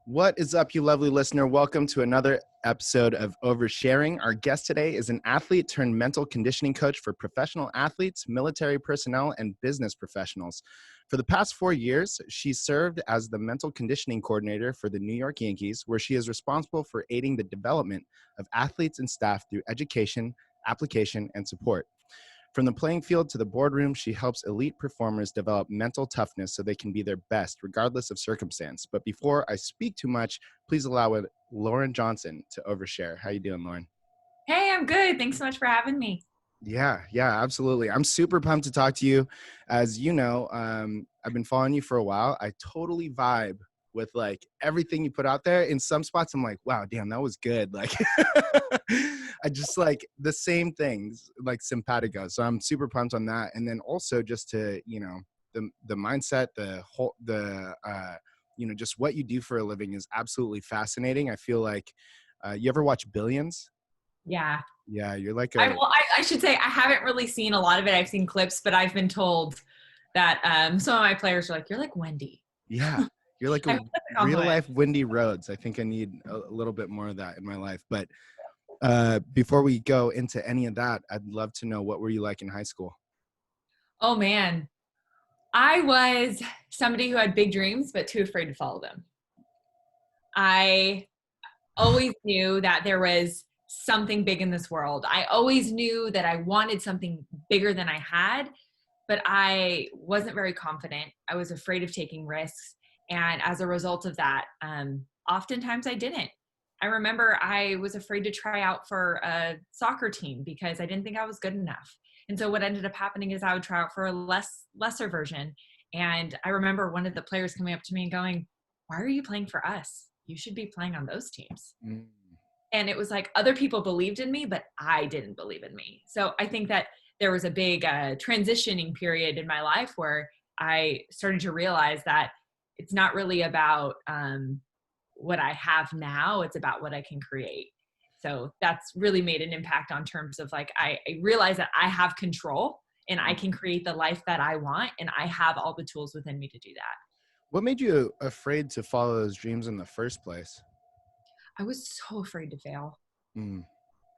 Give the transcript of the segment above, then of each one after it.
What is up, you lovely listener? Welcome to another episode of Oversharing. Our guest today is an athlete turned mental conditioning coach for professional athletes, military personnel, and business professionals. For the past 4 years, she served as the mental conditioning coordinator for the New York Yankees, where she is responsible for aiding the development of athletes and staff through education, application, and support. From the playing field to the boardroom, she helps elite performers develop mental toughness so they can be their best, regardless of circumstance. But before I speak too much, please allow Lauren Johnson to overshare. How you doing, Lauren? Hey, I'm good. Thanks so much for having me. Yeah, absolutely. I'm super pumped to talk to you. As you know, I've been following you for a while. I totally vibe with like everything you put out there. In some spots, I'm like, wow, damn, that was good. Like, I just like the same things, like simpatico. So I'm super pumped on that. And then also just to, the mindset, just what you do for a living is absolutely fascinating. I feel like, you ever watch Billions? Yeah. Yeah, you're like I should say I haven't really seen a lot of it. I've seen clips, but I've been told that some of my players are like, you're like Wendy. Yeah, you're like I a hope that's a real compliment. life Wendy Rhodes. I think I need a little bit more of that in my life. But before we go into any of that, I'd love to know, what were you like in high school? Oh man. I was somebody who had big dreams, but too afraid to follow them. I always knew that there was something big in this world. I always knew that I wanted something bigger than I had, but I wasn't very confident. I was afraid of taking risks. And as a result of that, oftentimes I didn't. I remember I was afraid to try out for a soccer team because I didn't think I was good enough. And so what ended up happening is I would try out for a lesser version. And I remember one of the players coming up to me and going, "Why are you playing for us? You should be playing on those teams." Mm. And it was like other people believed in me, but I didn't believe in me. So I think that there was a big transitioning period in my life where I started to realize that it's not really about what I have now, it's about what I can create. So that's really made an impact on terms of like, I realize that I have control and I can create the life that I want, and I have all the tools within me to do that. What made you afraid to follow those dreams in the first place? I was so afraid to fail. Mm.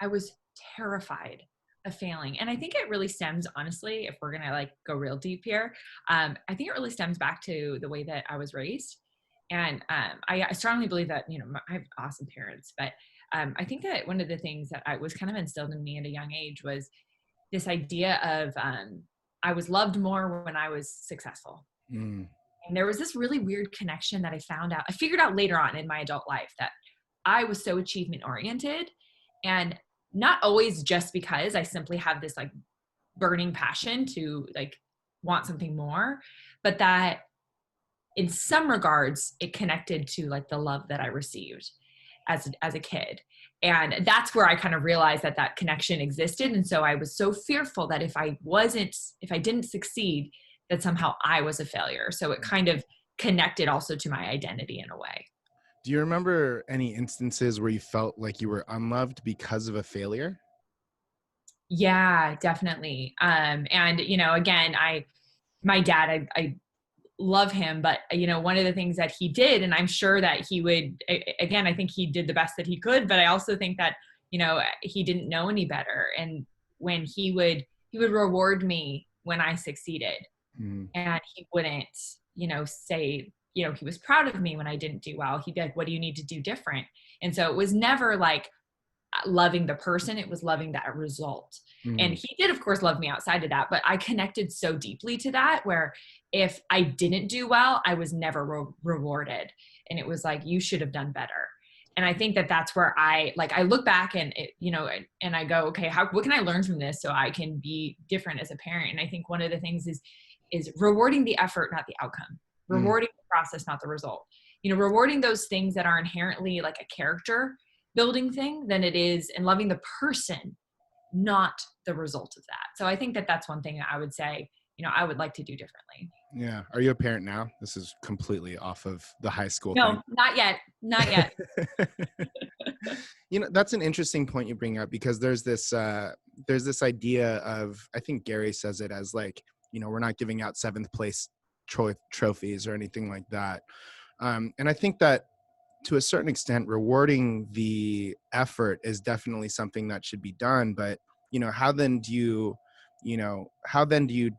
I was terrified of failing. And I think it really stems, honestly, if we're going to like go real deep here, I think it really stems back to the way that I was raised. And I strongly believe that, I have awesome parents, but I think that one of the things that I was kind of instilled in me at a young age was this idea of I was loved more when I was successful. Mm. And there was this really weird connection that I figured out later on in my adult life, that I was so achievement oriented, and not always just because I simply have this like burning passion to like want something more, but that in some regards it connected to like the love that I received as a kid. And that's where I kind of realized that that connection existed. And so I was so fearful that if I didn't succeed, that somehow I was a failure. So it kind of connected also to my identity in a way. Do you remember any instances where you felt like you were unloved because of a failure? Yeah, definitely. And again, my dad, I love him, but one of the things that he did, and I'm sure that he would, again, I think he did the best that he could, but I also think that, he didn't know any better. And when he would reward me when I succeeded, Mm. and he wouldn't, say, he was proud of me when I didn't do well. He'd be like, "What do you need to do different?" And so it was never like loving the person, it was loving that result. And Mm. he did of course love me outside of that, but I connected so deeply to that, where if I didn't do well, I was never rewarded. And it was like, you should have done better. And I think that that's where I look back and and I go, okay, what can I learn from this so I can be different as a parent? And I think one of the things is rewarding the effort, not the outcome. Mm. Rewarding the process, not the result. Rewarding those things that are inherently like a character building thing than it is, and loving the person, not the result of that. So I think that that's one thing that I would say, I would like to do differently. Yeah. Are you a parent now? This is completely off of the high school thing. No, not yet. Not yet. That's an interesting point you bring up, because there's this idea of, I think Gary says it as like, we're not giving out seventh place trophies or anything like that. And I think that to a certain extent, rewarding the effort is definitely something that should be done. But, how then do you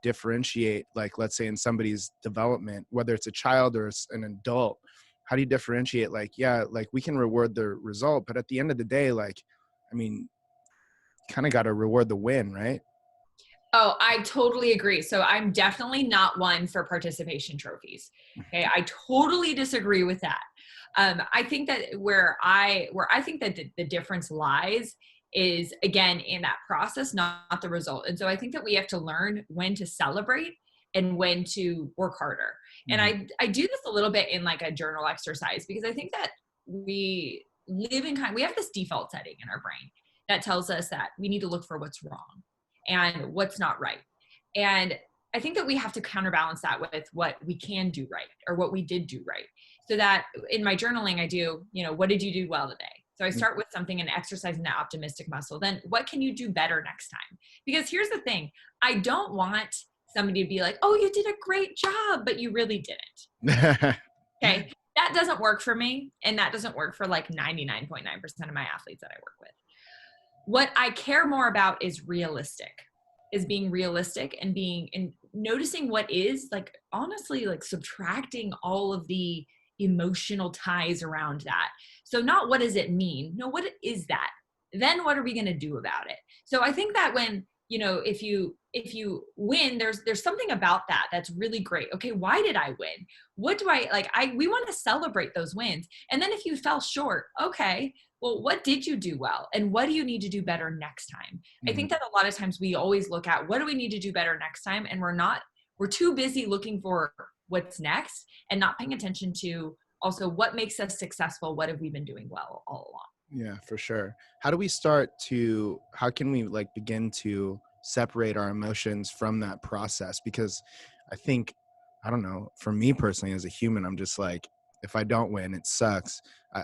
differentiate, like, let's say in somebody's development, whether it's a child or an adult, how do you differentiate, like, yeah, like we can reward the result, but at the end of the day, like, I mean, kind of got to reward the win, right? Oh, I totally agree. So I'm definitely not one for participation trophies. Okay, I totally disagree with that. I think that where I think that the difference lies is, again, in that process, not the result. And so I think that we have to learn when to celebrate and when to work harder. And Hmm. I do this a little bit in like a journal exercise, because I think that we have this default setting in our brain that tells us that we need to look for what's wrong and what's not right. And I think that we have to counterbalance that with what we can do right, or what we did do right. So that in my journaling, I do, what did you do well today? So I start with something and exercising that optimistic muscle. Then what can you do better next time? Because here's the thing, I don't want somebody to be like, oh, you did a great job, but you really didn't. Okay. That doesn't work for me. And that doesn't work for like 99.9% of my athletes that I work with. What I care more about is being realistic and noticing what is, like, honestly, like subtracting all of the emotional ties around that. So not what does it mean? No, what is that? Then what are we going to do about it? So I think that when, if you win, there's something about that that's really great. Okay, why did I win? What do I like? We want to celebrate those wins. And then if you fell short, okay, well, what did you do well? And what do you need to do better next time? I Mhm. think that a lot of times we always look at what do we need to do better next time? And we're too busy looking for what's next and not paying attention to also what makes us successful. What have we been doing well all along? Yeah, for sure. How can we like begin to separate our emotions from that process? Because I think, I don't know, for me personally as a human, I'm just like, if I don't win, it sucks.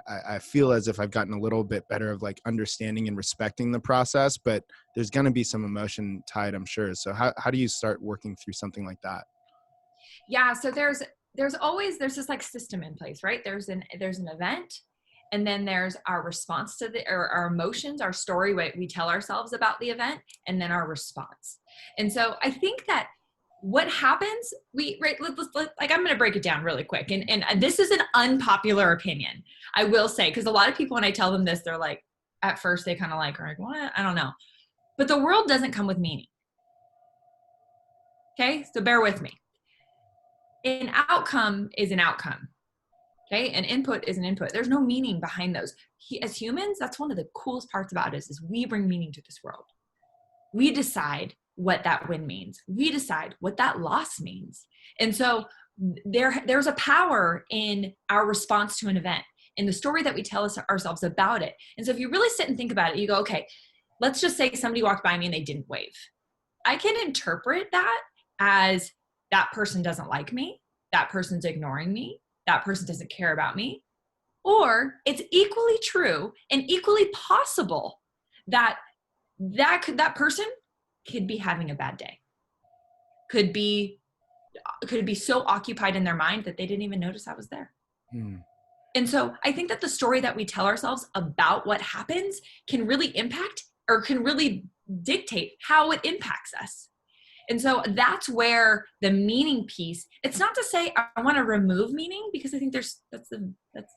I feel as if I've gotten a little bit better of like understanding and respecting the process, but there's going to be some emotion tied, I'm sure. So how do you start working through something like that? Yeah, so there's this like system in place, right? There's an event, and then there's our response to our emotions, our story, what we tell ourselves about the event, and then our response. And so I think that what happens, like, I'm going to break it down really quick, and this is an unpopular opinion, I will say, because a lot of people, when I tell them this, they're like, at first they kind of like are like, what? I don't know, but the world doesn't come with meaning. Okay, so bear with me. An outcome is an outcome. Okay, an input is an input. There's no meaning behind those. As humans, that's one of the coolest parts about us, is we bring meaning to this world. We decide what that win means. We decide what that loss means. And so there's a power in our response to an event, in the story that we tell ourselves about it. And so if you really sit and think about it, you go, okay, let's just say somebody walked by me and they didn't wave. I can interpret that as that person doesn't like me, that person's ignoring me, that person doesn't care about me. Or it's equally true and equally possible that that person could be having a bad day. Could be so occupied in their mind that they didn't even notice I was there. Hmm. And so I think that the story that we tell ourselves about what happens can really impact, or can really dictate how it impacts us. And so that's where the meaning piece, it's not to say I want to remove meaning, because I think that's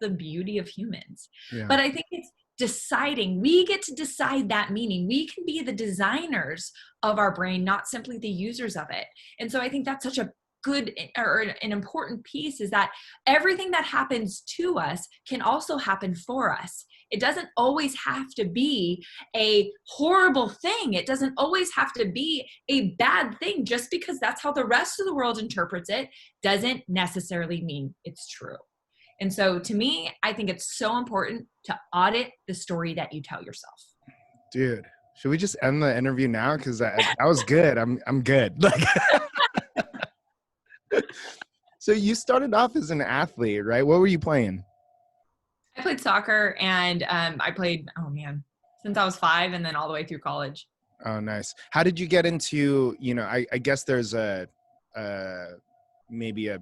the beauty of humans. Yeah. But I think it's deciding, we get to decide that meaning. We can be the designers of our brain, not simply the users of it. And so I think that's such a good, or an important piece, is that everything that happens to us can also happen for us. It doesn't always have to be a horrible thing. It doesn't always have to be a bad thing. Just because that's how the rest of the world interprets it doesn't necessarily mean it's true. And so to me, I think it's so important to audit the story that you tell yourself. Dude, should we just end the interview now? Cause that was good. I'm good. Like, so you started off as an athlete, right? What were you playing? I played soccer, and I played, oh man, since I was 5, and then all the way through college. Oh, nice. How did you get into, I guess there's maybe a,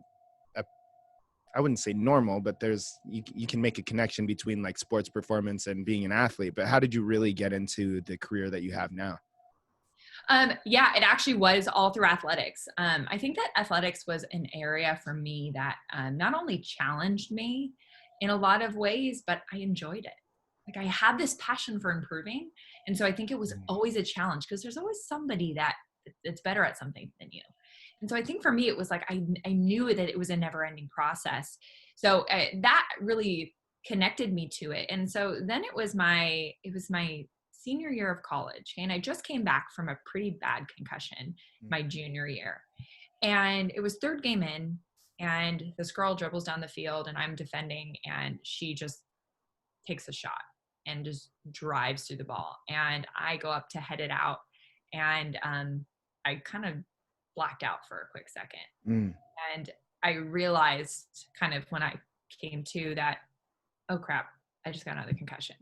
I wouldn't say normal, but you can make a connection between like sports performance and being an athlete. But how did you really get into the career that you have now? Yeah, it actually was all through athletics. I think that athletics was an area for me that not only challenged me in a lot of ways, but I enjoyed it. Like I had this passion for improving. And so I think it was always a challenge because there's always somebody that's better at something than you. And so I think for me, it was like, I knew that it was a never ending process. So that really connected me to it. And so then it was my senior year of college. And I just came back from a pretty bad concussion my junior year. And it was third game in, and this girl dribbles down the field and I'm defending, and she just takes a shot and just drives through the ball. And I go up to head it out, and I kind of blacked out for a quick second. And I realized kind of when I came to that, oh crap, I just got another concussion.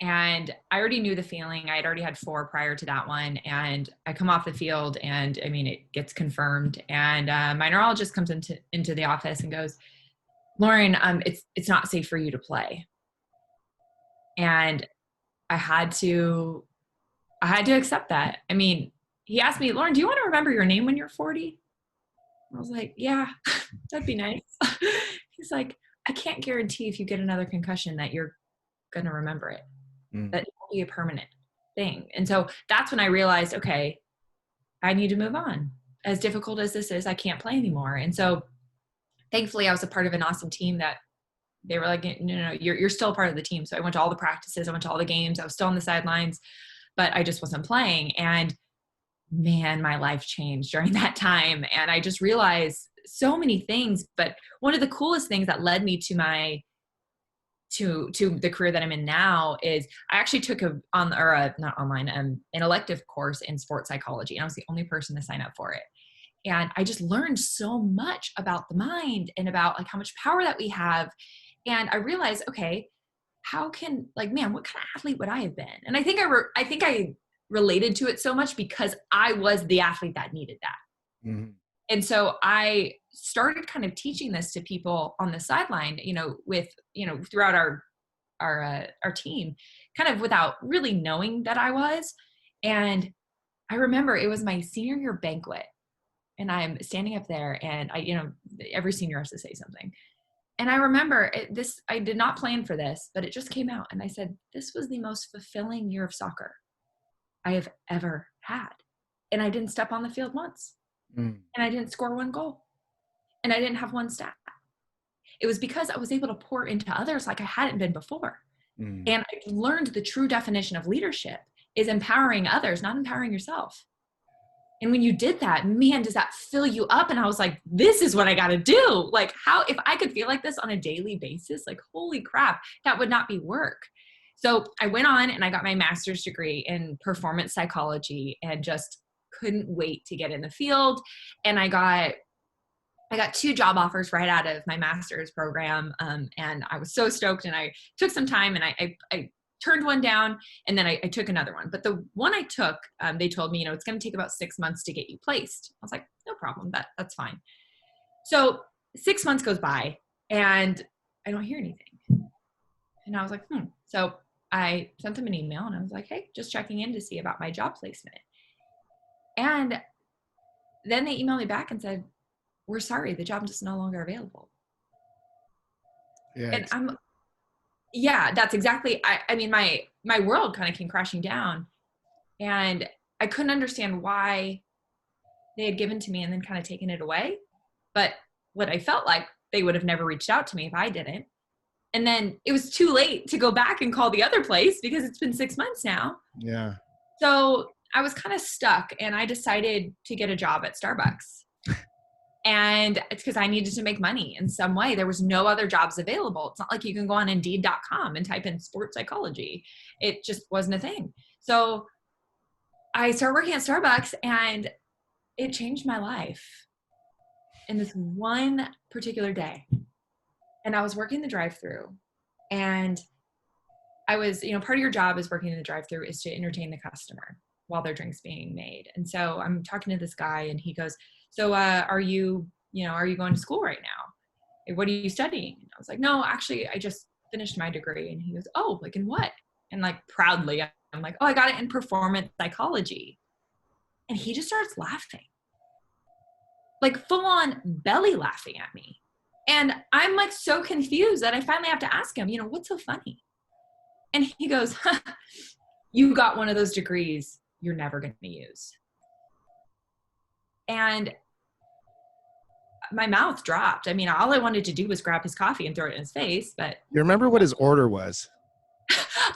And I already knew the feeling. I had already had 4 prior to that one. And I come off the field, and I mean, it gets confirmed. And my neurologist comes into the office and goes, Lauren, it's not safe for you to play. And I had to accept that. I mean, he asked me, Lauren, do you want to remember your name when you're 40? I was like, yeah, that'd be nice. He's like, I can't guarantee if you get another concussion that you're going to remember it. That it won't be a permanent thing. And so that's when I realized, okay, I need to move on. As difficult as this is, I can't play anymore. And so thankfully I was a part of an awesome team that they were like, no, you're still part of the team. So I went to all the practices. I went to all the games. I was still on the sidelines, but I just wasn't playing. And man, my life changed during that time. And I just realized so many things. But one of the coolest things that led me to the career that I'm in now is I actually took an elective course in sports psychology. And I was the only person to sign up for it. And I just learned so much about the mind and about like how much power that we have. And I realized, okay, what kind of athlete would I have been? And I think I related to it so much because I was the athlete that needed that. Mm-hmm. And so I started kind of teaching this to people on the sideline, throughout our team, kind of without really knowing that I was. And I remember it was my senior year banquet, and I'm standing up there, and every senior has to say something. And I remember I did not plan for this, but it just came out. And I said, this was the most fulfilling year of soccer I have ever had. And I didn't step on the field once. And I didn't score 1 goal. And I didn't have 1 stat. It was because I was able to pour into others like I hadn't been before. And I learned the true definition of leadership is empowering others, not empowering yourself. And when you did that, man, does that fill you up? And I was like, this is what I got to do. Like, if I could feel like this on a daily basis, like, holy crap, that would not be work. So I went on and I got my master's degree in performance psychology and just couldn't wait to get in the field. And I got 2 job offers right out of my master's program. And I was so stoked, and I took some time, and I turned one down, and then I took another one. But the one I took, they told me, it's going to take about 6 months to get you placed. I was like, no problem. That's fine. So 6 months goes by and I don't hear anything. And I was like, So I sent them an email, and I was like, hey, just checking in to see about my job placement. And then they emailed me back and said, we're sorry, the job is no longer available. Yeah, and that's exactly, I mean, my world kind of came crashing down, and I couldn't understand why they had given to me and then kind of taken it away. But what I felt like, they would have never reached out to me if I didn't. And then it was too late to go back and call the other place because it's been 6 months now. Yeah. So I was kind of stuck, and I decided to get a job at Starbucks. And it's because I needed to make money in some way. There was no other jobs available. It's not like you can go on Indeed.com and type in sports psychology. It just wasn't a thing. So I started working at Starbucks, and it changed my life in this one particular day. And I was working the drive-through, and I was, part of your job is working in the drive-through is to entertain the customer while their drink's being made. And so I'm talking to this guy, and he goes, so are you going to school right now? What are you studying? And I was like, no, actually, I just finished my degree. And he goes, oh, like in what? And like proudly, I'm like, oh, I got it in performance psychology. And he just starts laughing, like full on belly laughing at me. And I'm like so confused that I finally have to ask him, what's so funny? And he goes, you got one of those degrees you're never going to use. And my mouth dropped. I mean, all I wanted to do was grab his coffee and throw it in his face, but You remember what his order was?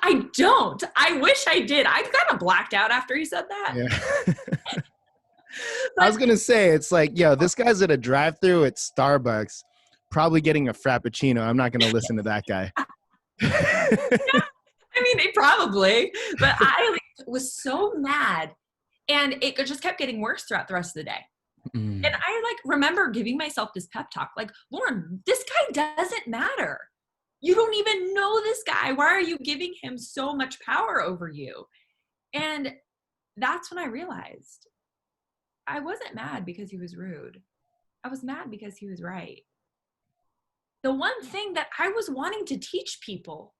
I don't. I wish I did. I kind of blacked out after he said that. Yeah. I was going to say, it's like, yo, this guy's at a drive-thru at Starbucks, probably getting a Frappuccino. I'm not going to listen to that guy. Yeah, I mean, probably, but I was so mad, and it just kept getting worse throughout the rest of the day. And I remember giving myself this pep talk, like, Lauren, this guy doesn't matter. You don't even know this guy. Why are you giving him so much power over you? And that's when I realized I wasn't mad because he was rude. I was mad because he was right. The one thing that I was wanting to teach people,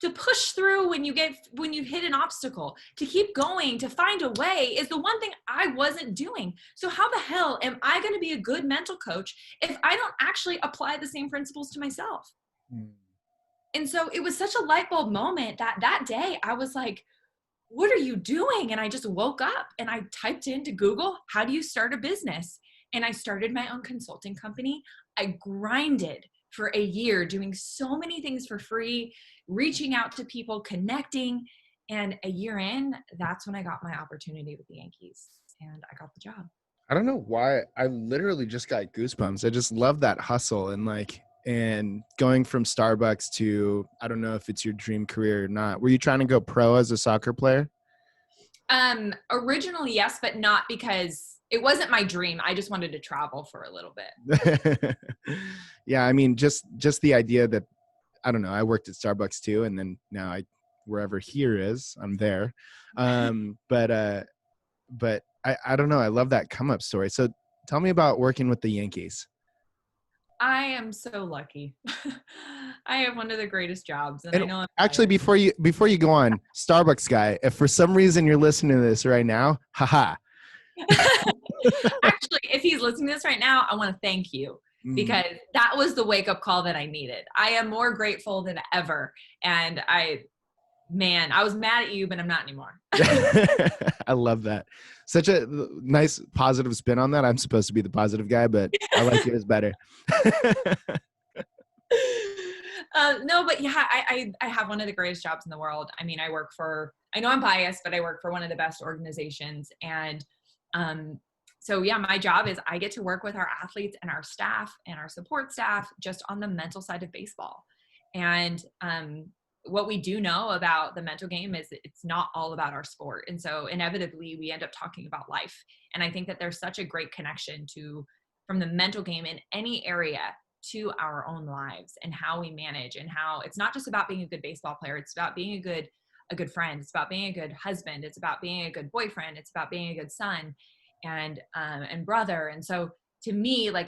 to push through when you hit an obstacle, to keep going, to find a way, is the one thing I wasn't doing. So how the hell am I going to be a good mental coach if I don't actually apply the same principles to myself? And so it was such a light bulb moment that day I was like, what are you doing? And I just woke up and I typed into Google, how do you start a business? And I started my own consulting company. I grinded for a year doing so many things for free, reaching out to people, connecting. And a year in, that's when I got my opportunity with the Yankees and I got the job. I don't know why. I literally just got goosebumps. I just love that hustle and going from Starbucks to, I don't know if it's your dream career or not. Were you trying to go pro as a soccer player? Originally, yes, but not because it wasn't my dream. I just wanted to travel for a little bit. Yeah. I mean, just the idea that, I don't know, I worked at Starbucks too. And then now wherever here is, I'm there. But I don't know. I love that come up story. So tell me about working with the Yankees. I am so lucky. I have one of the greatest jobs, and I know I'm actually biased. before you go on, Starbucks guy, if for some reason you're listening to this right now, haha. Actually, if he's listening to this right now, I want to thank you because that was the wake up call that I needed. I am more grateful than ever, and I was mad at you, but I'm not anymore. I love that. Such a nice positive spin on that. I'm supposed to be the positive guy, but I like yours better. No, but yeah, I have one of the greatest jobs in the world. I mean, I know I'm biased, but I work for one of the best organizations. And so yeah, my job is I get to work with our athletes and our staff and our support staff just on the mental side of baseball. And what we do know about the mental game is it's not all about our sport. And so inevitably we end up talking about life. And I think that there's such a great connection from the mental game in any area to our own lives and how we manage, and how it's not just about being a good baseball player. It's about being a good friend. It's about being a good husband. It's about being a good boyfriend. It's about being a good son and brother. And so to me, I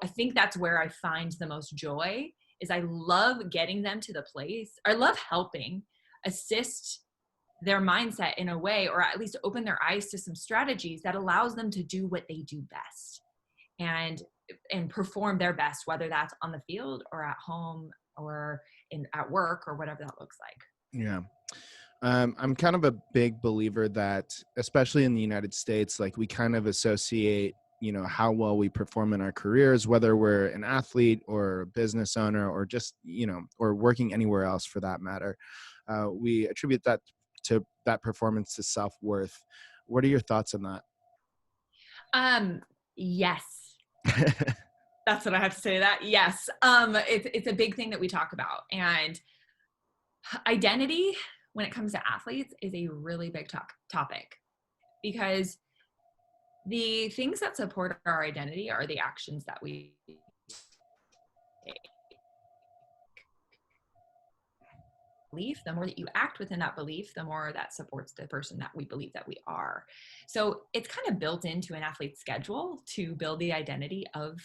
think that's where I find the most joy is I love getting them to the place. I love helping assist their mindset in a way, or at least open their eyes to some strategies that allows them to do what they do best and perform their best, whether that's on the field or at home or at work or whatever that looks like. Yeah. I'm kind of a big believer that, especially in the United States, we kind of associate, how well we perform in our careers, whether we're an athlete or a business owner or just, or working anywhere else for that matter. We attribute that performance to self-worth. What are your thoughts on that? Yes. That's what I have to say to that. Yes. It's a big thing that we talk about, and identity when it comes to athletes is a really big topic, because the things that support our identity are the actions that we take. Belief, the more that you act within that belief, the more that supports the person that we believe that we are. So it's kind of built into an athlete's schedule to build the identity of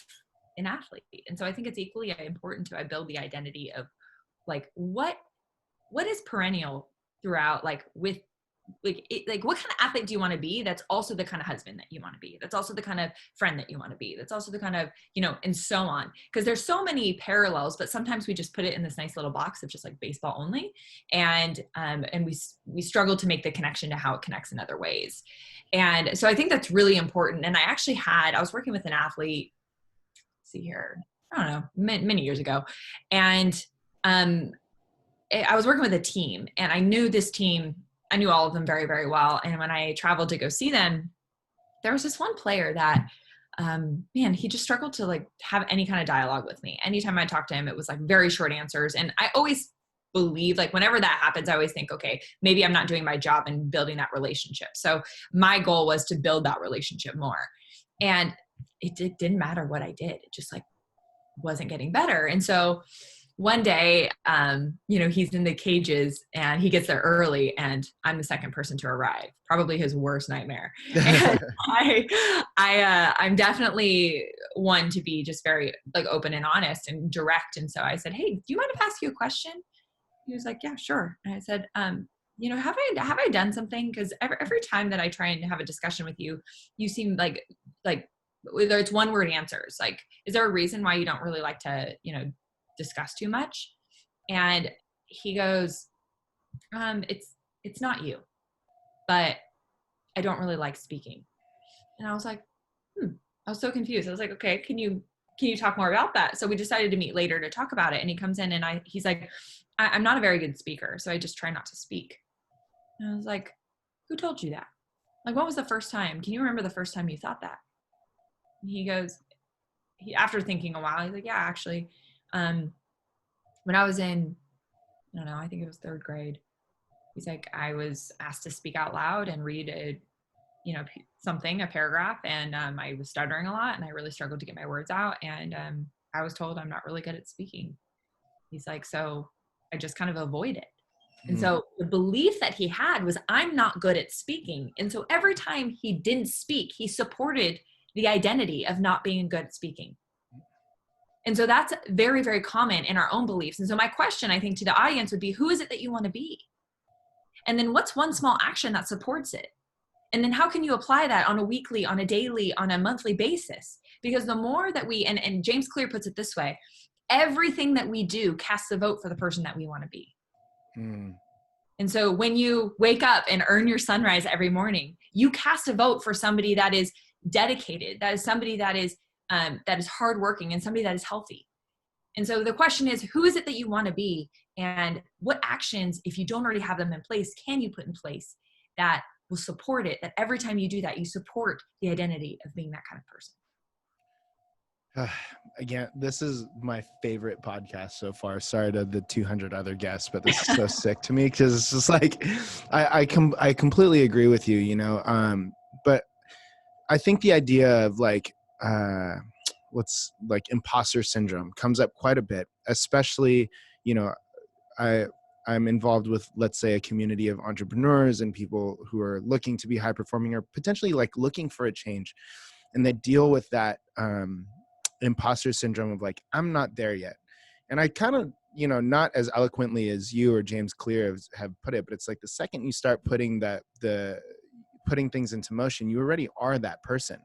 an athlete. And so I think it's equally important to build the identity of like, what is perennial throughout, like with like what kind of athlete do you want to be? That's also the kind of husband that you want to be. That's also the kind of friend that you want to be. That's also the kind of, and so on. Because there's so many parallels, but sometimes we just put it in this nice little box of just like baseball only. And we struggle to make the connection to how it connects in other ways. And so I think that's really important. And I was working with an athlete, see here, I don't know, many years ago. And I was working with a team, and I knew this team, I knew all of them very, very well. And when I traveled to go see them, there was this one player that, he just struggled to like have any kind of dialogue with me. Anytime I talked to him, it was like very short answers. And I always believe, like whenever that happens, I always think, okay, maybe I'm not doing my job in building that relationship. So my goal was to build that relationship more. And it didn't matter what I did. It just like wasn't getting better. And so one day, he's in the cages and he gets there early, and I'm the second person to arrive, probably his worst nightmare. And I'm definitely one to be just very like open and honest and direct. And so I said, "Hey, do you mind if I ask you a question?" He was like, "Yeah, sure." And I said, have I done something? Because every time that I try and have a discussion with you, you seem like whether it's one word answers. Like, is there a reason why you don't really like to, discuss too much? And he goes, it's not you, but I don't really like speaking. And I was like, I was so confused. I was like, okay, can you talk more about that? So we decided to meet later to talk about it. And he comes in and he's like, I'm not a very good speaker, so I just try not to speak. And I was like, who told you that? Like, what was the first time? Can you remember the first time you thought that? And he goes, after thinking a while, he's like, yeah, actually, when I was in, I don't know, I think it was third grade, he's like, I was asked to speak out loud and read a paragraph, and I was stuttering a lot, and I really struggled to get my words out, and I was told I'm not really good at speaking. He's like, so I just kind of avoid it. And so the belief that he had was, I'm not good at speaking. And so every time he didn't speak, he supported the identity of not being good at speaking. And so that's very, very common in our own beliefs. And so my question, I think, to the audience would be, who is it that you want to be? And then what's one small action that supports it? And then how can you apply that on a weekly, on a daily, on a monthly basis? Because the more that we, and James Clear puts it this way, everything that we do casts a vote for the person that we want to be. And so when you wake up and earn your sunrise every morning, you cast a vote for somebody that is dedicated, that is somebody that is hardworking, and somebody that is healthy. And so the question is, who is it that you want to be? And what actions, if you don't already have them in place, can you put in place that will support it? That every time you do that, you support the identity of being that kind of person. Again, this is my favorite podcast so far. Sorry to the 200 other guests, but this is so sick to me, because it's just like, I completely agree with you, but I think the idea of like, what's like imposter syndrome comes up quite a bit, especially, I'm involved with, let's say, a community of entrepreneurs and people who are looking to be high performing, or potentially like looking for a change. And they deal with that, imposter syndrome of like, I'm not there yet. And I kind of, not as eloquently as you or James Clear have put it, but it's like the second you start putting putting things into motion, you already are that person.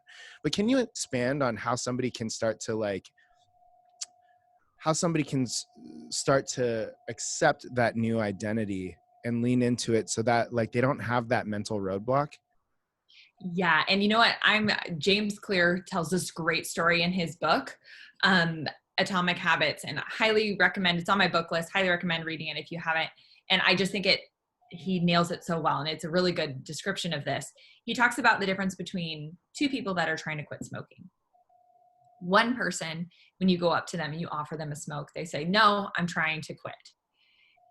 But can you expand on how somebody can start to accept that new identity and lean into it, so that like they don't have that mental roadblock? Yeah. And you know what? James Clear tells this great story in his book, Atomic Habits, and I highly recommend, it's on my book list, highly recommend reading it if you haven't. And I just think he nails it so well. And it's a really good description of this. He talks about the difference between two people that are trying to quit smoking. One person, when you go up to them and you offer them a smoke, they say, no, I'm trying to quit.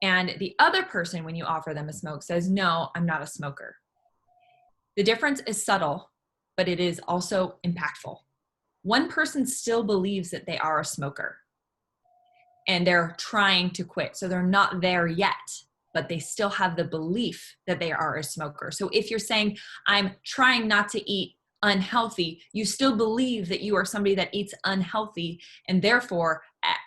And the other person, when you offer them a smoke, says, no, I'm not a smoker. The difference is subtle, but it is also impactful. One person still believes that they are a smoker and they're trying to quit. So they're not there yet, but they still have the belief that they are a smoker. So if you're saying, I'm trying not to eat unhealthy, you still believe that you are somebody that eats unhealthy. And therefore,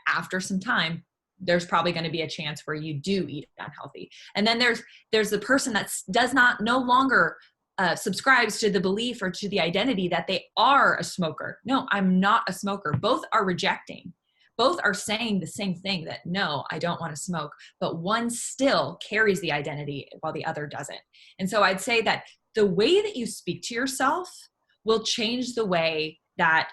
after some time, there's probably going to be a chance where you do eat unhealthy. And then there's the person that does not no longer subscribes to the belief or to the identity that they are a smoker. No, I'm not a smoker. Both are rejecting. Both are saying the same thing, that no, I don't want to smoke, but one still carries the identity while the other doesn't. And so I'd say that the way that you speak to yourself will change the way that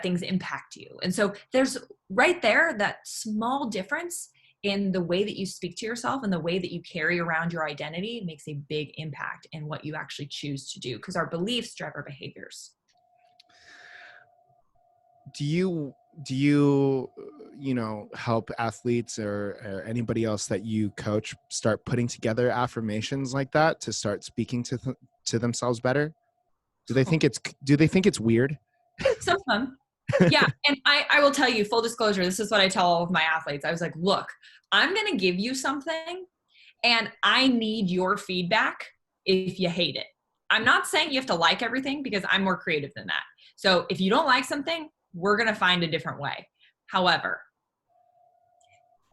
things impact you. And so there's right there that small difference in the way that you speak to yourself and the way that you carry around your identity makes a big impact in what you actually choose to do, because our beliefs drive our behaviors. Do you help athletes or anybody else that you coach start putting together affirmations like that to start speaking to themselves better? Do they think it's weird? Some of them. Yeah. And I will tell you, full disclosure, this is what I tell all of my athletes. I was like, look, I'm going to give you something and I need your feedback if you hate it. I'm not saying you have to like everything, because I'm more creative than that. So if you don't like something, we're going to find a different way. However,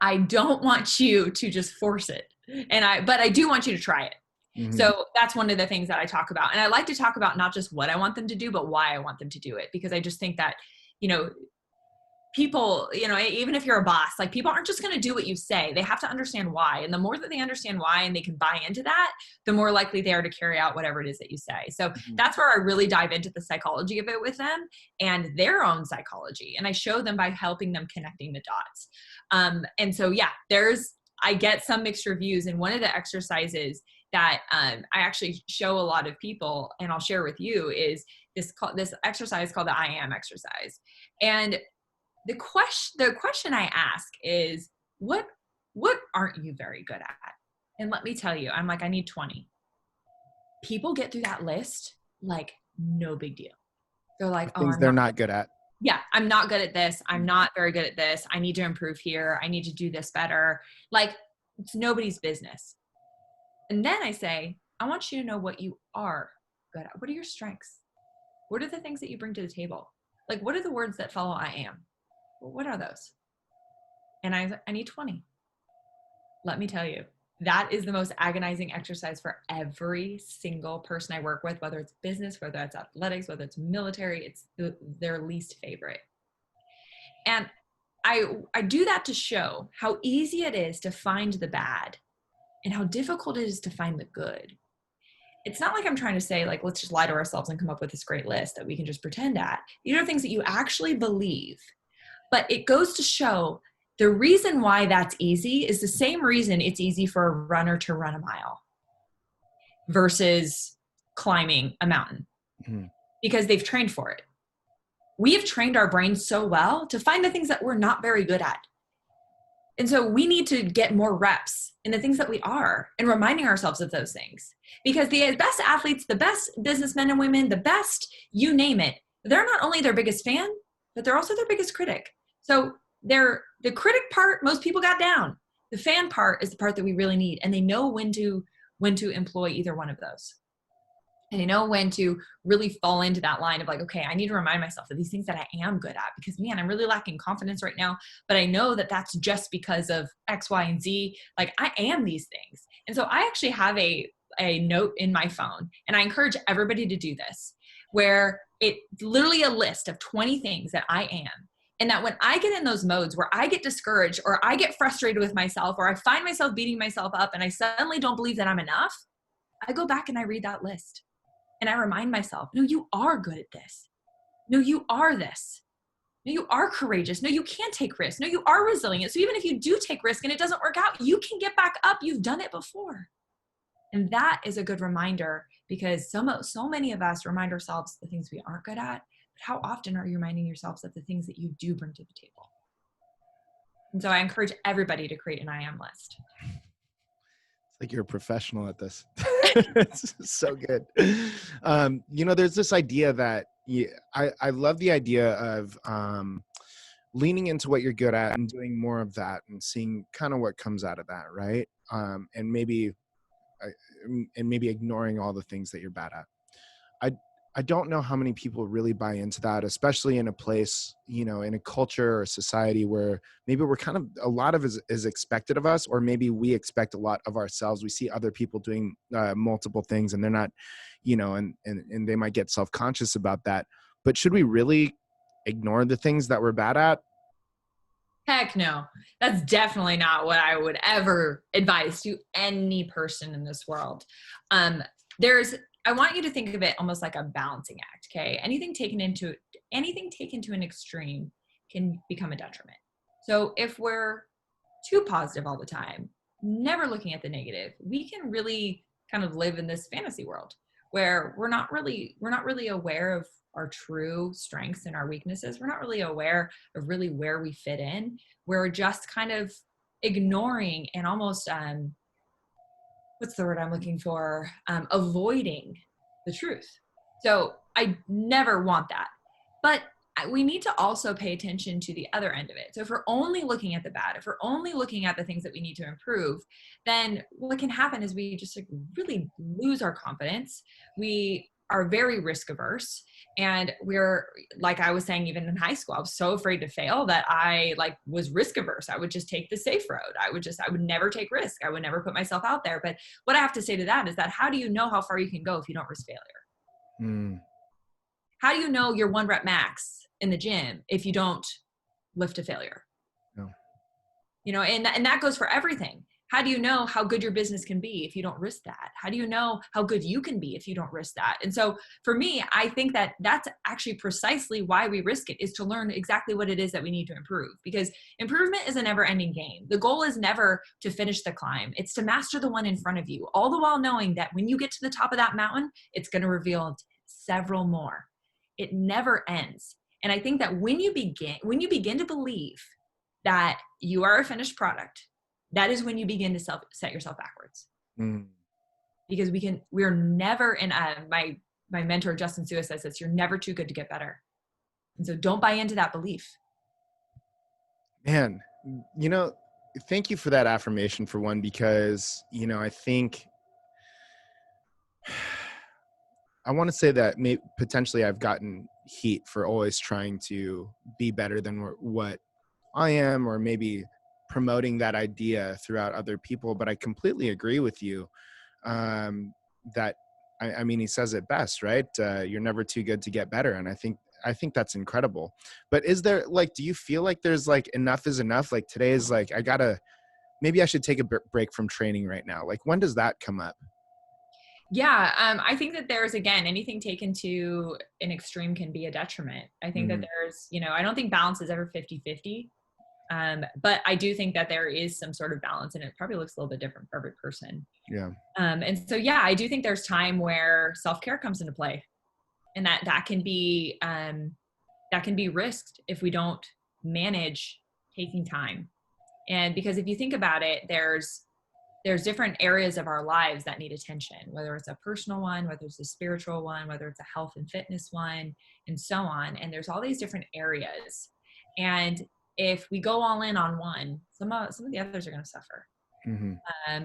I don't want you to just force it. But I do want you to try it. Mm-hmm. So that's one of the things that I talk about. And I like to talk about not just what I want them to do, but why I want them to do it. Because I just think that, people, even if you're a boss, like, people aren't just going to do what you say. They have to understand why. And the more that they understand why and they can buy into that, the more likely they are to carry out whatever it is that you say. So that's where I really dive into the psychology of it with them and their own psychology. And I show them by helping them connecting the dots. And so, yeah, I get some mixed reviews. And one of the exercises that I actually show a lot of people, and I'll share with you, is this exercise called the I am exercise. And the question I ask is, what aren't you very good at? And let me tell you, I'm like, I need 20. People get through that list like no big deal. They're like, things they're not good at. Yeah, I'm not good at this. I'm not very good at this. I need to improve here. I need to do this better. Like, it's nobody's business. And then I say, I want you to know what you are good at. What are your strengths? What are the things that you bring to the table? Like, what are the words that follow I am? Well, what are those? And I need 20. Let me tell you, that is the most agonizing exercise for every single person I work with, whether it's business, whether it's athletics, whether it's military. It's their least favorite. And I do that to show how easy it is to find the bad and how difficult it is to find the good. It's not like I'm trying to say, like, let's just lie to ourselves and come up with this great list that we can just pretend at. These are things that you actually believe. But it goes to show the reason why that's easy is the same reason it's easy for a runner to run a mile versus climbing a mountain, because they've trained for it. We have trained our brains so well to find the things that we're not very good at. And so we need to get more reps in the things that we are and reminding ourselves of those things, because the best athletes, the best businessmen and women, the best, you name it, they're not only their biggest fan, but they're also their biggest critic. So the critic part, most people got down. The fan part is the part that we really need. And they know when to employ either one of those. And they know when to really fall into that line of like, okay, I need to remind myself of these things that I am good at, because man, I'm really lacking confidence right now, but I know that that's just because of X, Y, and Z. Like, I am these things. And so I actually have a note in my phone, and I encourage everybody to do this, where it's literally a list of 20 things that I am. And that when I get in those modes where I get discouraged or I get frustrated with myself, or I find myself beating myself up and I suddenly don't believe that I'm enough, I go back and I read that list. And I remind myself, no, you are good at this. No, you are this. No, you are courageous. No, you can take risks. No, you are resilient. So even if you do take risk and it doesn't work out, you can get back up. You've done it before. And that is a good reminder, because so many of us remind ourselves the things we aren't good at. But how often are you reminding yourselves of the things that you do bring to the table? And so I encourage everybody to create an I am list. Like, you're a professional at this. It's so good. There's this idea that I love the idea of leaning into what you're good at and doing more of that and seeing kind of what comes out of that, right? And maybe ignoring all the things that you're bad at. I don't know how many people really buy into that, especially in a place, you know, in a culture or society where maybe we're kind of, a lot of is expected of us, or maybe we expect a lot of ourselves. We see other people doing multiple things and they're not, you know, and they might get self-conscious about that. But should we really ignore the things that we're bad at? Heck no. That's definitely not what I would ever advise to any person in this world. Um, I want you to think of it almost like a balancing act. Okay. Anything taken to an extreme can become a detriment. So if we're too positive all the time, never looking at the negative, we can really kind of live in this fantasy world where we're not really aware of our true strengths and our weaknesses. We're not really aware of really where we fit in. We're just kind of ignoring and almost what's the word I'm looking for? Avoiding the truth. So I never want that. But we need to also pay attention to the other end of it. So if we're only looking at the bad, if we're only looking at the things that we need to improve, then what can happen is we just like really lose our confidence. We are very risk averse, and we're, like I was saying, even in high school, I was so afraid to fail that I like was risk averse. I would just take the safe road. I would never take risk. I would never put myself out there. But what I have to say to that is that how do you know how far you can go if you don't risk failure? Mm, How do you know your 1 rep max in the gym if you don't lift a failure? no. You know, and that goes for everything. How do you know how good your business can be if you don't risk that? How do you know how good you can be if you don't risk that? And so for me, I think that that's actually precisely why we risk it, is to learn exactly what it is that we need to improve, because improvement is a never ending game. The goal is never to finish the climb. It's to master the one in front of you, all the while knowing that when you get to the top of that mountain, it's going to reveal several more. It never ends. And I think that when you begin to believe that you are a finished product, that is when you begin to set yourself backwards. Mm. Because we're never in my mentor, Justin Suez, says this: you're never too good to get better. And so don't buy into that belief. Man, you know, thank you for that affirmation, for one, because, you know, I think I want to say that potentially I've gotten heat for always trying to be better than what I am, or maybe promoting that idea throughout other people. But I completely agree with you, that, I mean, he says it best, right? You're never too good to get better. And I think that's incredible. But is there, like, do you feel like there's like enough is enough? Like today is like, maybe I should take a break from training right now. Like, when does that come up? Yeah, I think that there's, again, anything taken to an extreme can be a detriment. I think that Mm, there's, I don't think balance is ever 50-50. But I do think that there is some sort of balance, and it probably looks a little bit different for every person. yeah. And so, yeah, I do think there's time where self-care comes into play, and that can be risked if we don't manage taking time. And because if you think about it, there's different areas of our lives that need attention, whether it's a personal one, whether it's a spiritual one, whether it's a health and fitness one, and so on. And there's all these different areas. And if we go all in on one, some of the others are going to suffer. Hmm.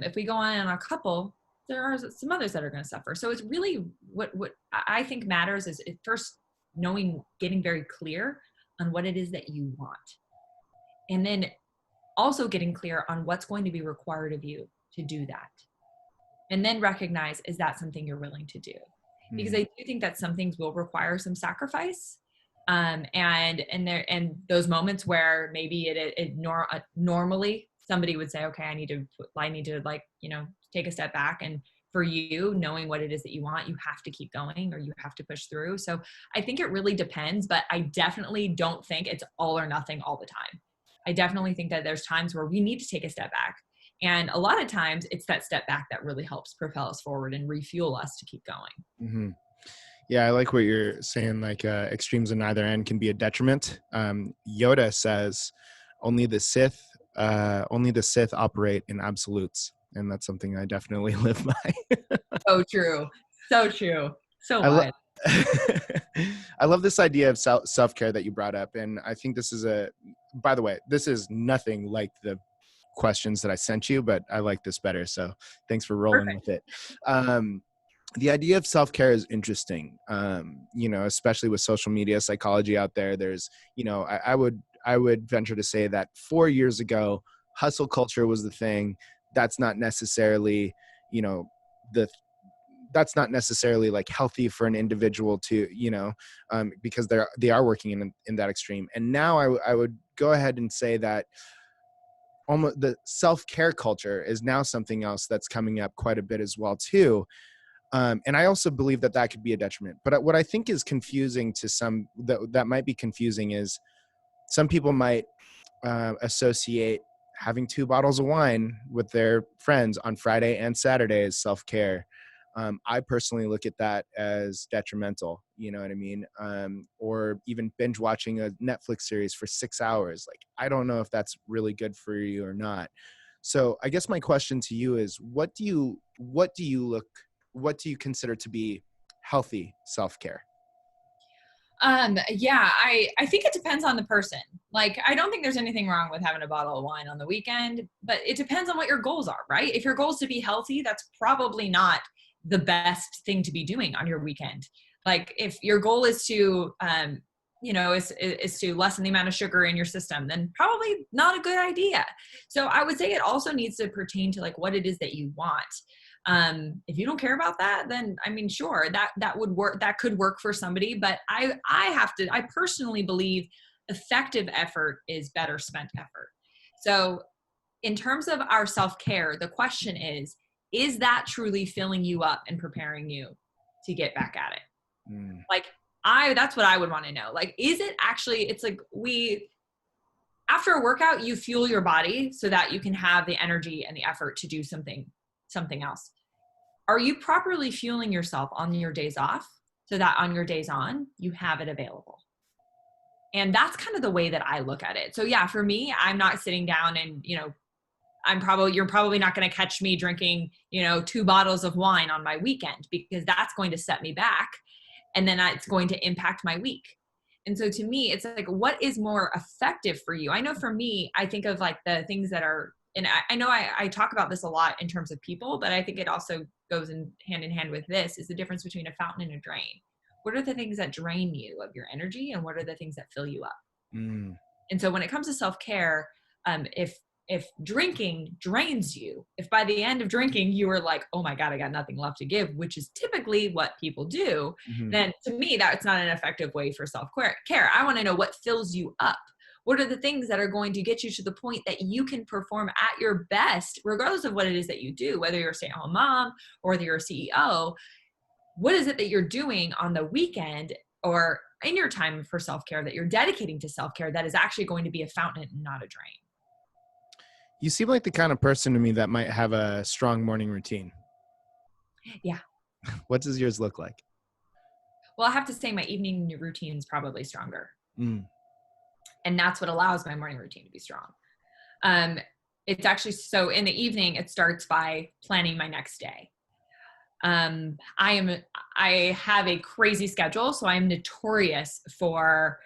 If we go on a couple, there are some others that are going to suffer. So it's really what I think matters is first getting very clear on what it is that you want. And then also getting clear on what's going to be required of you to do that. And then recognize, is that something you're willing to do? Because I do think that some things will require some sacrifice. And those moments where maybe normally somebody would say, okay, I need to like, take a step back. And for you, knowing what it is that you want, you have to keep going, or you have to push through. So I think it really depends, but I definitely don't think it's all or nothing all the time. I definitely think that there's times where we need to take a step back. And a lot of times it's that step back that really helps propel us forward and refuel us to keep going. Hmm. Yeah, I like what you're saying. Like, extremes on either end can be a detriment. Yoda says, "Only the Sith, only the Sith operate in absolutes," and that's something I definitely live by. So true. So true. So I love. wise. I love this idea of self-care that you brought up, and I think this is by the way, this is nothing like the questions that I sent you, but I like this better. So thanks for rolling Perfect. with it. Um, the idea of self-care is interesting. Especially with social media psychology out there, there's, I would venture to say that 4 years ago, hustle culture was the thing. That's not necessarily, you know, the that's not necessarily like healthy for an individual to, because they are working in that extreme. And now I would go ahead and say that almost the self-care culture is now something else that's coming up quite a bit as well too. And I also believe that could be a detriment. But what I think is confusing to some, that might be confusing, is some people might associate having 2 bottles of wine with their friends on Friday and Saturday as self-care. I personally look at that as detrimental, you know what I mean? Or even binge watching a Netflix series for 6 hours. Like, I don't know if that's really good for you or not. So I guess my question to you is, what do you consider to be healthy self-care? Yeah, I think it depends on the person. Like, I don't think there's anything wrong with having a bottle of wine on the weekend, but it depends on what your goals are, right? If your goal is to be healthy, that's probably not the best thing to be doing on your weekend. Like, if your goal is to, is to lessen the amount of sugar in your system, then probably not a good idea. So I would say it also needs to pertain to like what it is that you want. If you don't care about that, then I mean, sure, that would work. That could work for somebody, but I personally believe effective effort is better spent effort. So in terms of our self-care, the question is that truly filling you up and preparing you to get back at it? Mm. Like, that's what I would want to know. Like, is it actually, it's like after a workout, you fuel your body so that you can have the energy and the effort to do something else. Are you properly fueling yourself on your days off so that on your days on, you have it available? And that's kind of the way that I look at it. So yeah, for me, I'm not sitting down and, you're probably not going to catch me drinking, 2 bottles of wine on my weekend, because that's going to set me back. And then it's going to impact my week. And so to me, it's like, what is more effective for you? I know for me, I think of like the things that are, and I know I talk about this a lot in terms of people, but I think it also goes in hand with this, is the difference between a fountain and a drain. What are the things that drain you of your energy, and what are the things that fill you up? Mm. And so when it comes to self-care, if drinking drains you, if by the end of drinking you are like, oh my God, I got nothing left to give, which is typically what people do, Mm-hmm. then to me, that's not an effective way for self-care. I want to know what fills you up. What are the things that are going to get you to the point that you can perform at your best, regardless of what it is that you do, whether you're a stay-at-home mom or whether you're a CEO? What is it that you're doing on the weekend or in your time for self-care that you're dedicating to self-care that is actually going to be a fountain and not a drain? You seem like the kind of person to me that might have a strong morning routine. Yeah. What does yours look like? Well, I have to say my evening routine is probably stronger. Mm. And that's what allows my morning routine to be strong. It's actually, so in the evening, it starts by planning my next day. I have a crazy schedule, so I'm notorious for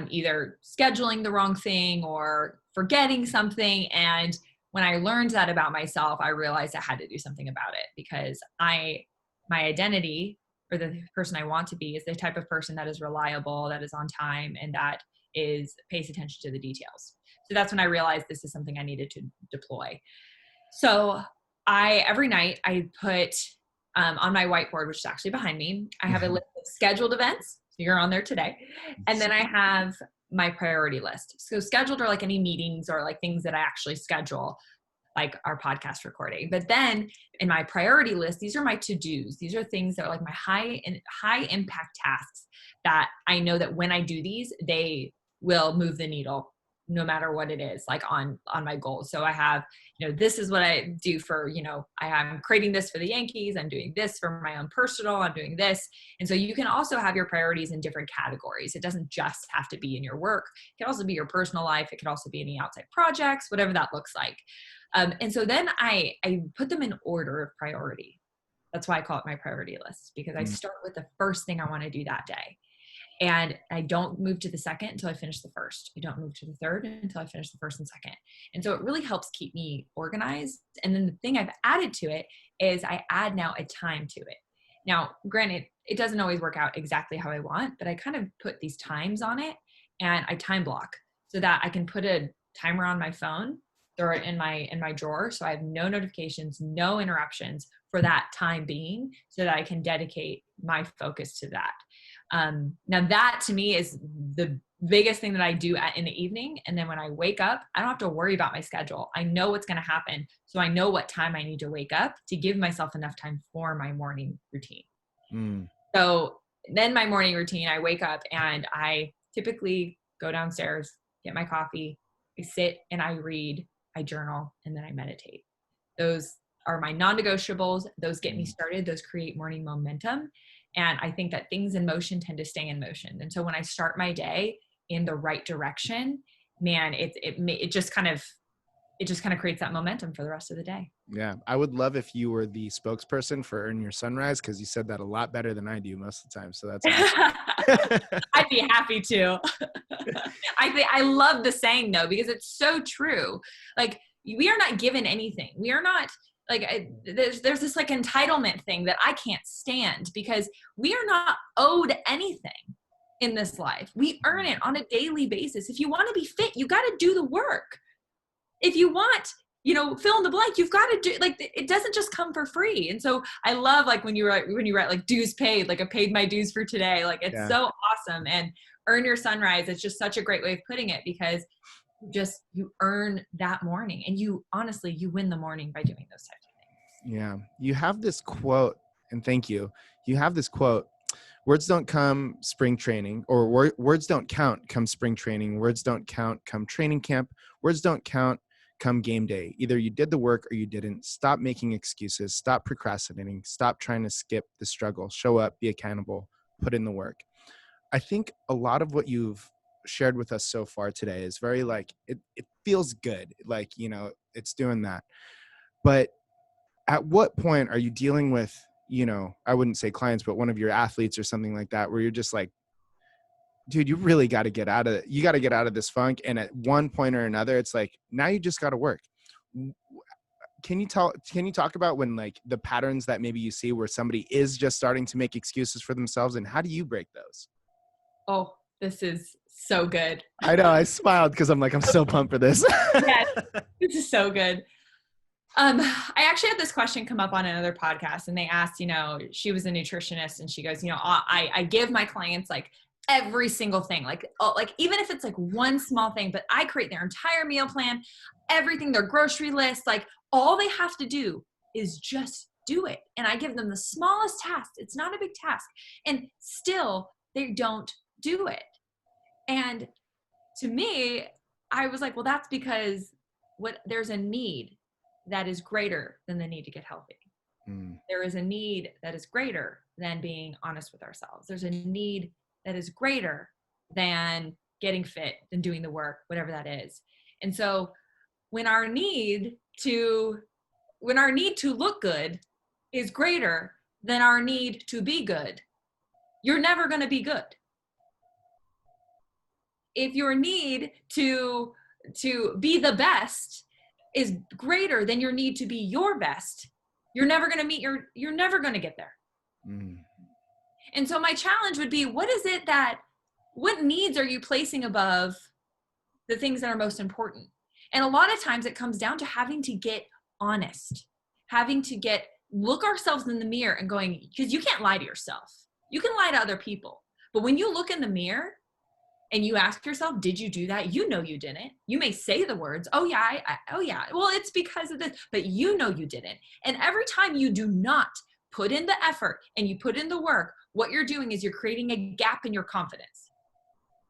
either scheduling the wrong thing or forgetting something. And when I learned that about myself, I realized I had to do something about it, because my identity, or the person I want to be, is the type of person that is reliable, that is on time, and that pays attention to the details. So that's when I realized this is something I needed to deploy. So every night I put on my whiteboard, which is actually behind me, I have a list of scheduled events. So you're on there today. And then I have my priority list. So scheduled are like any meetings or like things that I actually schedule, like our podcast recording. But then in my priority list, these are my to-dos. These are things that are like my high impact tasks that I know that when I do these, they will move the needle no matter what it is, like on my goals. So I have, this is what I do for, I'm creating this for the Yankees. I'm doing this for my own personal, I'm doing this. And so you can also have your priorities in different categories. It doesn't just have to be in your work. It can also be your personal life. It could also be any outside projects, whatever that looks like. And so then I put them in order of priority. That's why I call it my priority list, because I start with the first thing I want to do that day. And I don't move to the second until I finish the first. I don't move to the third until I finish the first and second. And so it really helps keep me organized. And then the thing I've added to it is I add now a time to it. Now, granted, it doesn't always work out exactly how I want, but I kind of put these times on it and I time block so that I can put a timer on my phone, throw it in my drawer. So I have no notifications, no interruptions for that time being, so that I can dedicate my focus to that. Now that to me is the biggest thing that I do in the evening. And then when I wake up, I don't have to worry about my schedule. I know what's going to happen. So I know what time I need to wake up to give myself enough time for my morning routine. Mm. So then my morning routine, I wake up and I typically go downstairs, get my coffee, I sit and I read, I journal, and then I meditate. Those are my non-negotiables. Those get me started. Those create morning momentum. And I think that things in motion tend to stay in motion. And so when I start my day in the right direction, man, it just kind of creates that momentum for the rest of the day. Yeah. I would love if you were the spokesperson for Earn Your Sunrise, because you said that a lot better than I do most of the time. So that's awesome. I'd be happy to. I love the saying though, because it's so true. Like, we are not given anything. We are not like, there's this like entitlement thing that I can't stand, because we are not owed anything in this life. We earn it on a daily basis. If you want to be fit, you got to do the work. If you want, fill in the blank, you've got to do, like, it doesn't just come for free. And so I love, like, when you write like dues paid, like I paid my dues for today, like it's so awesome. And Earn Your Sunrise, it's just such a great way of putting it, because you earn that morning, and you win the morning by doing those types of things. Yeah. You have this quote, and thank you. You have this quote: words don't come spring training, or words don't count come spring training. Words don't count come training camp. Words don't count come game day. Either you did the work or you didn't. Stop making excuses. Stop procrastinating. Stop trying to skip the struggle. Show up, be accountable, put in the work. I think a lot of what you've shared with us so far today is very like, it feels good. Like, it's doing that. But at what point are you dealing with, I wouldn't say clients, but one of your athletes or something like that, where you're just like, dude, you really got to get out of it. You got to get out of this funk. And at one point or another, it's like, now you just got to work. Can you talk about when, like, the patterns that maybe you see where somebody is just starting to make excuses for themselves, and how do you break those? Oh, this is so good. I know. I smiled because I'm like, I'm so pumped for this. Yes, this is so good. I actually had this question come up on another podcast, and they asked, she was a nutritionist, and she goes, I give my clients like every single thing, like even if it's like one small thing, but I create their entire meal plan, everything, their grocery list, like all they have to do is just do it. And I give them the smallest task. It's not a big task. And still they don't do it. And to me, I was like, well, that's because there's a need that is greater than the need to get healthy. There is a need that is greater than being honest with ourselves. There's a need that is greater than getting fit, than doing the work, whatever that is. And so when our need to look good is greater than our need to be good, you're never going to be good. If your need to be the best is greater than your need to be your best, you're never going to you're never going to get there. And so my challenge would be, what needs are you placing above the things that are most important? And a lot of times it comes down to having to get honest, having to look ourselves in the mirror and going, because you can't lie to yourself. You can lie to other people. But when you look in the mirror and you ask yourself, did you do that? You know you didn't. You may say the words, oh yeah, well, it's because of this, but you know you didn't. And every time you do not put in the effort and you put in the work, what you're doing is you're creating a gap in your confidence.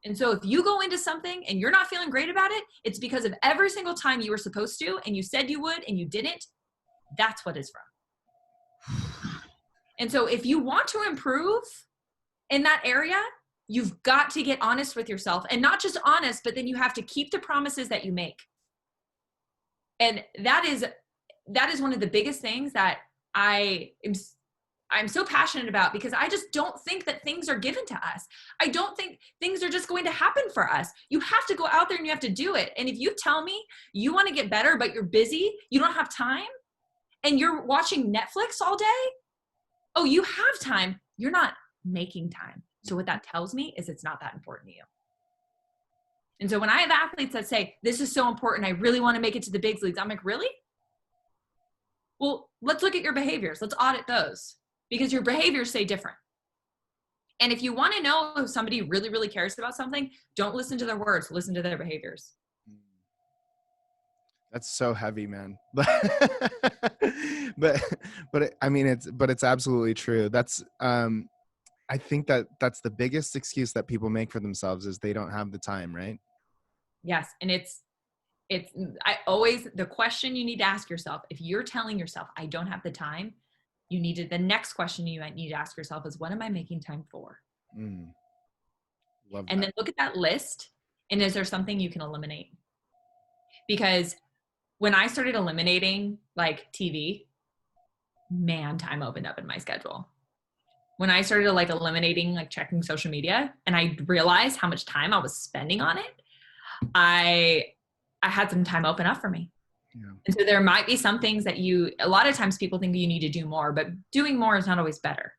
And so if you go into something and you're not feeling great about it, it's because of every single time you were supposed to, and you said you would, and you didn't. That's what it's from. And so if you want to improve in that area, you've got to get honest with yourself, and not just honest, but then you have to keep the promises that you make. And that is one of the biggest things that I'm so passionate about, because I just don't think that things are given to us. I don't think things are just going to happen for us. You have to go out there and you have to do it. And if you tell me you want to get better, but you're busy, you don't have time, and you're watching Netflix all day, Oh, you have time. You're not making time. So what that tells me is it's not that important to you. And so when I have athletes that say, this is so important, I really want to make it to the big leagues, I'm like, really? Well, let's look at your behaviors. Let's audit those, because your behaviors say different. And if you want to know if somebody really, really cares about something, don't listen to their words, listen to their behaviors. That's so heavy, man. but I mean, it's absolutely true. That's, I think that's the biggest excuse that people make for themselves is they don't have the time, right? Yes. And the question you need to ask yourself, if you're telling yourself, I don't have the time, the next question you might need to ask yourself is, what am I making time for? Love that. And then look at that list. And is there something you can eliminate? Because when I started eliminating like TV, man, time opened up in my schedule. When I started like eliminating like checking social media, and I realized how much time I was spending on it, I had some time open up for me. Yeah. And so there might be some things that a lot of times people think you need to do more, but doing more is not always better.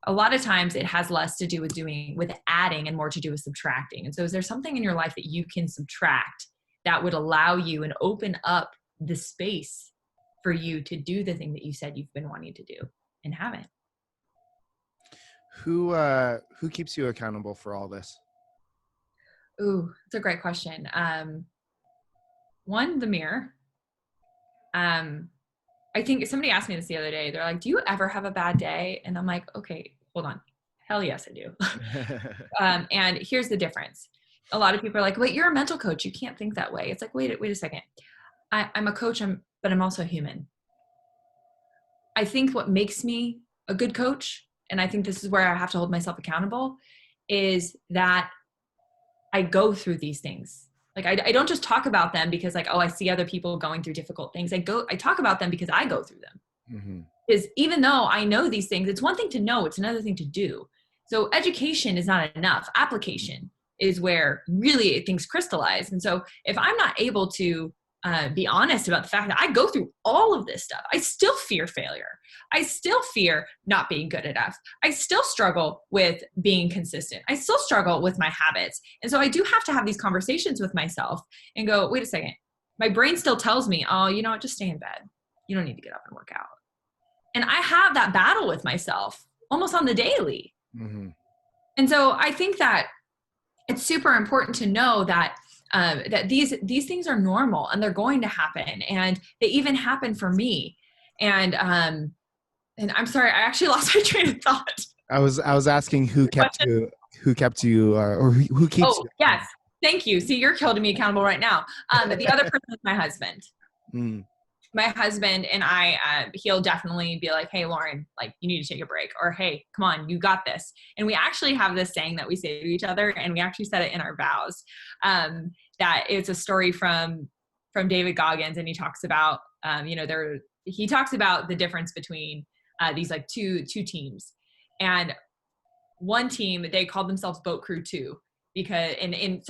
A lot of times it has less to do with adding and more to do with subtracting. And so is there something in your life that you can subtract that would allow you and open up the space for you to do the thing that you said you've been wanting to do and haven't? Who keeps you accountable for all this? Ooh, it's a great question. One, the mirror. I think somebody asked me this the other day. They're like, do you ever have a bad day? And I'm like, okay, hold on. Hell yes, I do. And here's the difference. A lot of people are like, wait, you're a mental coach. You can't think that way. It's like, wait a second. I'm a coach, but I'm also human. I think what makes me a good coach, and I think this is where I have to hold myself accountable, is that I go through these things. Like I don't just talk about them because like, oh, I see other people going through difficult things. I talk about them because I go through them. Because even though I know these things, it's one thing to know, it's another thing to do. So education is not enough. Application is where really things crystallize. And so if I'm not able to be honest about the fact that I go through all of this stuff, I still fear failure. I still fear not being good enough. I still struggle with being consistent. I still struggle with my habits. And so I do have to have these conversations with myself and go, wait a second. My brain still tells me, oh, you know what, just stay in bed. You don't need to get up and work out. And I have that battle with myself almost on the daily. And so I think that it's super important to know that that these things are normal and they're going to happen, and they even happen for me. And I'm sorry, I actually lost my train of thought. I was asking who kept you, or who keeps you. Yes, thank you. See, you're holding me accountable right now. The other person is my husband. My husband and I, he'll definitely be like, hey, Lauren, like you need to take a break, or hey, come on, you got this. And we actually have this saying that we say to each other, and we actually said it in our vows, that it's a story from David Goggins. And he talks about, he talks about the difference between these like two teams. And one team, they called themselves Boat Crew 2 because in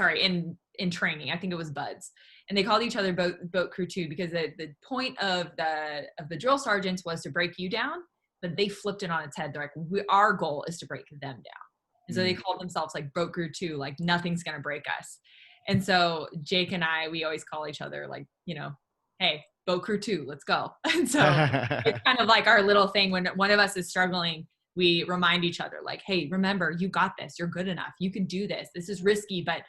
training, I think it was Buds. And they called each other boat Crew 2 because the point of the drill sergeants was to break you down, but they flipped it on its head. They're like, our goal is to break them down. And so they called themselves like Boat Crew 2, like nothing's going to break us. And so Jake and I, we always call each other like, hey, Boat Crew 2, let's go. And so it's kind of like our little thing. When one of us is struggling, we remind each other like, hey, remember, you got this. You're good enough. You can do this. This is risky, but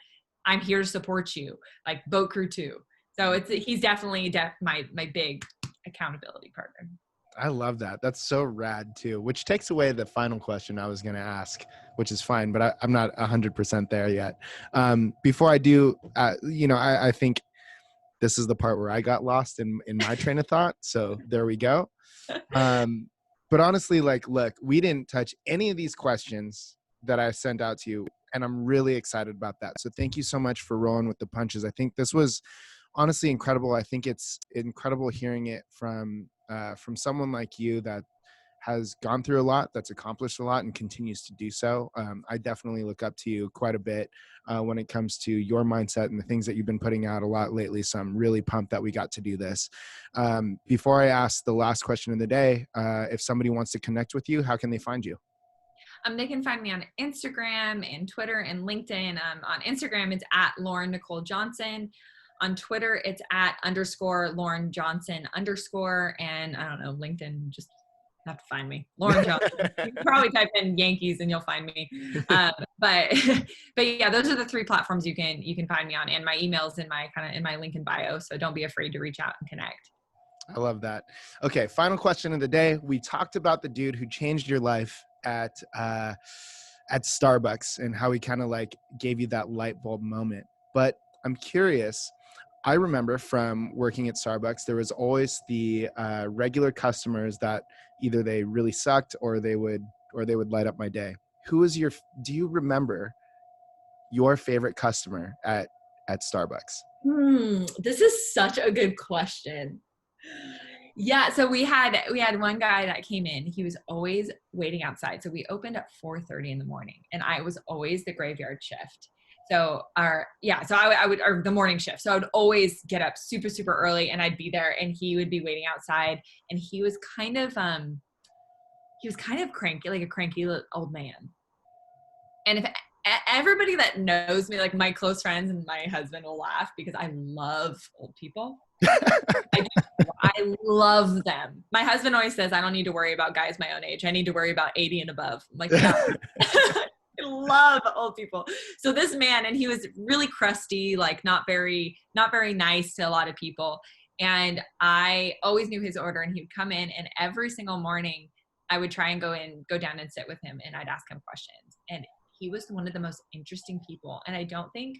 I'm here to support you, like Boat Crew 2. So he's definitely my big accountability partner. I love that. That's so rad too, which takes away the final question I was going to ask, which is fine, but I'm not 100% there yet. Before I do, I think this is the part where I got lost in my train of thought. So there we go. But honestly, like, look, we didn't touch any of these questions that I sent out to you, and I'm really excited about that. So thank you so much for rolling with the punches. I think this was honestly incredible. I think it's incredible hearing it from someone like you that has gone through a lot, that's accomplished a lot, and continues to do so. I definitely look up to you quite a bit when it comes to your mindset and the things that you've been putting out a lot lately. So I'm really pumped that we got to do this. Before I ask the last question of the day, if somebody wants to connect with you, how can they find you? They can find me on Instagram and Twitter and LinkedIn. On Instagram, it's at Lauren Nicole Johnson. On Twitter, it's at _Lauren Johnson _. And I don't know, LinkedIn, just have to find me. Lauren Johnson. You can probably type in Yankees and you'll find me. But yeah, those are the 3 platforms you can find me on. And my email's in my link in bio. So don't be afraid to reach out and connect. I love that. Okay, final question of the day. We talked about the dude who changed your life at Starbucks and how he kind of like gave you that light bulb moment. But I'm curious, I remember from working at Starbucks, there was always the regular customers that either they really sucked or they would light up my day. Do you remember your favorite customer at Starbucks? This is such a good question. Yeah, so we had one guy that came in. He was always waiting outside. So we opened at 4:30 in the morning, and I was always the graveyard shift. So I would, or the morning shift. So I would always get up super, super early, and I'd be there, and he would be waiting outside. And he was kind of cranky, like a cranky old man. And if everybody that knows me, like my close friends and my husband will laugh because I love old people. I love them. My husband always says, I don't need to worry about guys my own age. I need to worry about 80 and above. I'm like, yeah. I love old people. So this man, and he was really crusty, like not very nice to a lot of people. And I always knew his order, and he would come in, and every single morning I would try and go down and sit with him, and I'd ask him questions. And he was one of the most interesting people. And I don't think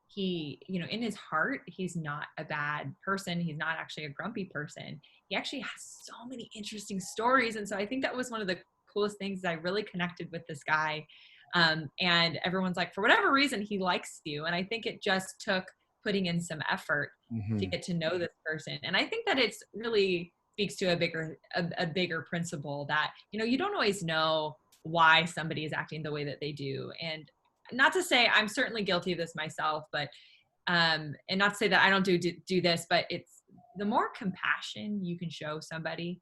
he, in his heart, he's not a bad person. He's not actually a grumpy person. He actually has so many interesting stories. And so I think that was one of the coolest things. I really connected with this guy. And everyone's like, for whatever reason, he likes you. And I think it just took putting in some effort to get to know this person. And I think that it's really speaks to a bigger principle that, you don't always know why somebody is acting the way that they do. And not to say I'm certainly guilty of this myself, but, and not to say that I don't do this, but it's the more compassion you can show somebody,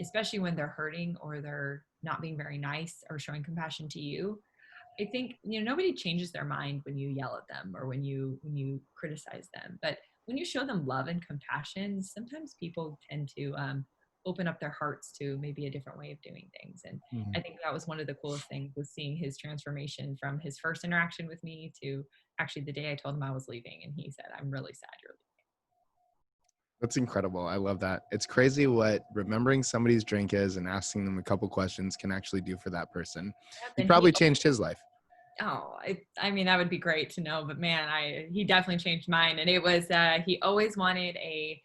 especially when they're hurting or they're not being very nice or showing compassion to you. I think, nobody changes their mind when you yell at them or when you criticize them, but when you show them love and compassion, sometimes people tend to, open up their hearts to maybe a different way of doing things. And I think that was one of the coolest things, was seeing his transformation from his first interaction with me to actually the day I told him I was leaving. And he said, I'm really sad you're leaving. That's incredible. I love that. It's crazy what remembering somebody's drink is and asking them a couple questions can actually do for that person. He probably changed his life. Oh, I mean, that would be great to know, but man, he definitely changed mine. And it was, he always wanted a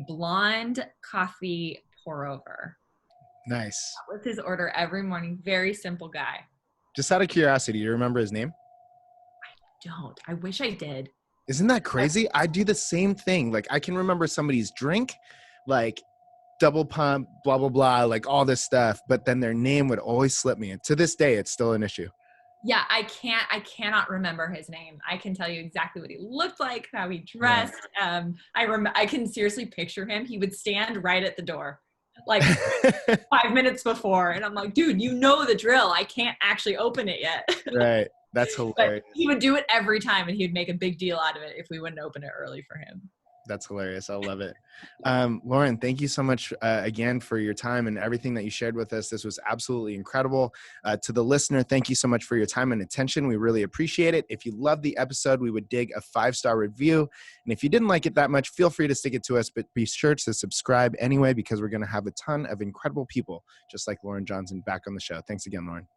blonde coffee pour over. Nice. That was his order every morning. Very simple guy. Just out of curiosity, do you remember his name? I don't. I wish I did. Isn't that crazy? I do the same thing. Like, I can remember somebody's drink, like double pump, blah, blah, blah, like all this stuff, but then their name would always slip me. And to this day, it's still an issue. Yeah, I cannot remember his name. I can tell you exactly what he looked like, how he dressed. Yeah. I can seriously picture him. He would stand right at the door, like 5 minutes before. And I'm like, dude, you know the drill. I can't actually open it yet. Right. That's hilarious. But he would do it every time, and he'd make a big deal out of it if we wouldn't open it early for him. That's hilarious. I love it. Lauren, thank you so much again for your time and everything that you shared with us. This was absolutely incredible. To the listener, thank you so much for your time and attention. We really appreciate it. If you loved the episode, we would dig a 5-star review. And if you didn't like it that much, feel free to stick it to us, but be sure to subscribe anyway, because we're going to have a ton of incredible people just like Lauren Johnson back on the show. Thanks again, Lauren.